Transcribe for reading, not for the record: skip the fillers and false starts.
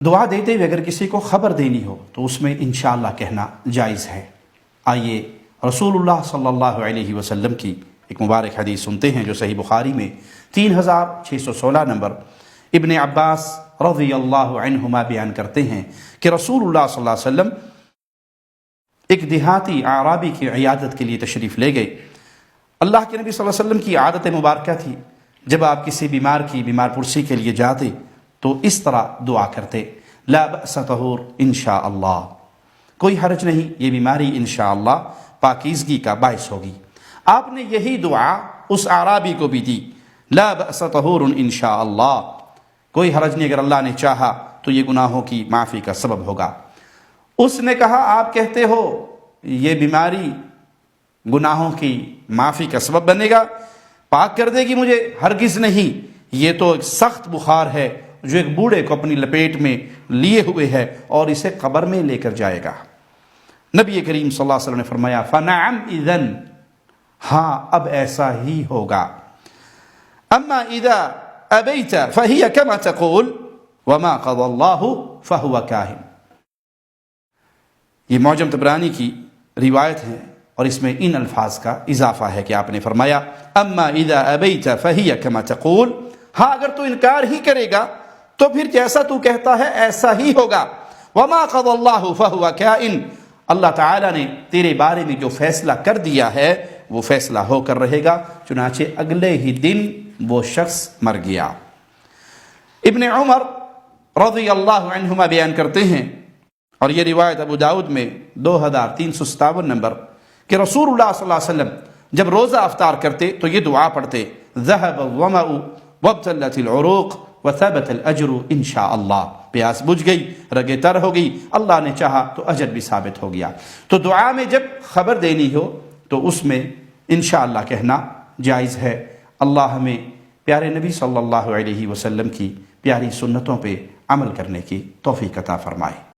دعا دیتے ہوئے اگر کسی کو خبر دینی ہو تو اس میں انشاءاللہ کہنا جائز ہے۔ آئیے رسول اللہ صلی اللہ علیہ وسلم کی ایک مبارک حدیث سنتے ہیں جو صحیح بخاری میں 3616 نمبر ابن عباس رضی اللہ عنہما بیان کرتے ہیں کہ رسول اللہ صلی اللہ علیہ وسلم ایک دیہاتی اعرابی کی عیادت کے لیے تشریف لے گئے۔ اللہ کے نبی صلی اللہ علیہ وسلم کی عادت مبارکہ تھی جب آپ کسی بیمار کی بیمار پرسی کے لیے جاتے تو اس طرح دعا کرتے، لا بأس طہور انشاءاللہ، کوئی حرج نہیں، یہ بیماری انشاءاللہ پاکیزگی کا باعث ہوگی۔ آپ نے یہی دعا اس اعرابی کو بھی دی، لا بأس طہور انشاءاللہ، کوئی حرج نہیں، اگر اللہ نے چاہا تو یہ گناہوں کی معافی کا سبب ہوگا۔ اس نے کہا آپ کہتے ہو یہ بیماری گناہوں کی معافی کا سبب بنے گا، پاک کر دے گی مجھے؟ ہرگز نہیں، یہ تو ایک سخت بخار ہے جو ایک بوڑھے کو اپنی لپیٹ میں لیے ہوئے ہے اور اسے قبر میں لے کر جائے گا۔ نبی کریم صلی اللہ علیہ وسلم نے فرمایا فنعم اذن، ہاں اب ایسا ہی ہوگا۔ اما اذا ابیت فہی کما تقول وما قضى اللہ فہو کاہن۔ یہ معجم طبرانی کی روایت ہے اور اس میں ان الفاظ کا اضافہ ہے کہ آپ نے فرمایا اما اذا ابیت فہی کما تقول، ہاں اگر تو انکار ہی کرے گا تو پھر جیسا تو کہتا ہے ایسا ہی ہوگا۔ وما قضى اللہ فہو کائن، اللہ تعالیٰ نے تیرے بارے میں جو فیصلہ کر دیا ہے وہ فیصلہ ہو کر رہے گا۔ چنانچہ اگلے ہی دن وہ شخص مر گیا۔ ابن عمر رضی اللہ عنہما بیان کرتے ہیں اور یہ روایت ابو داؤد میں 2357 نمبر کہ رسول اللہ صلی اللہ علیہ وسلم جب روزہ افطار کرتے تو یہ دعا پڑھتے، ذهب الظمأ وابتلت العروق وثبت الاجر انشاءاللہ، پیاس بجھ گئی، رگیں تر ہو گئی، اللہ نے چاہا تو اجر بھی ثابت ہو گیا۔ تو دعا میں جب خبر دینی ہو تو اس میں انشاءاللہ کہنا جائز ہے۔ اللہ ہمیں پیارے نبی صلی اللہ علیہ وسلم کی پیاری سنتوں پہ عمل کرنے کی توفیق عطا فرمائے۔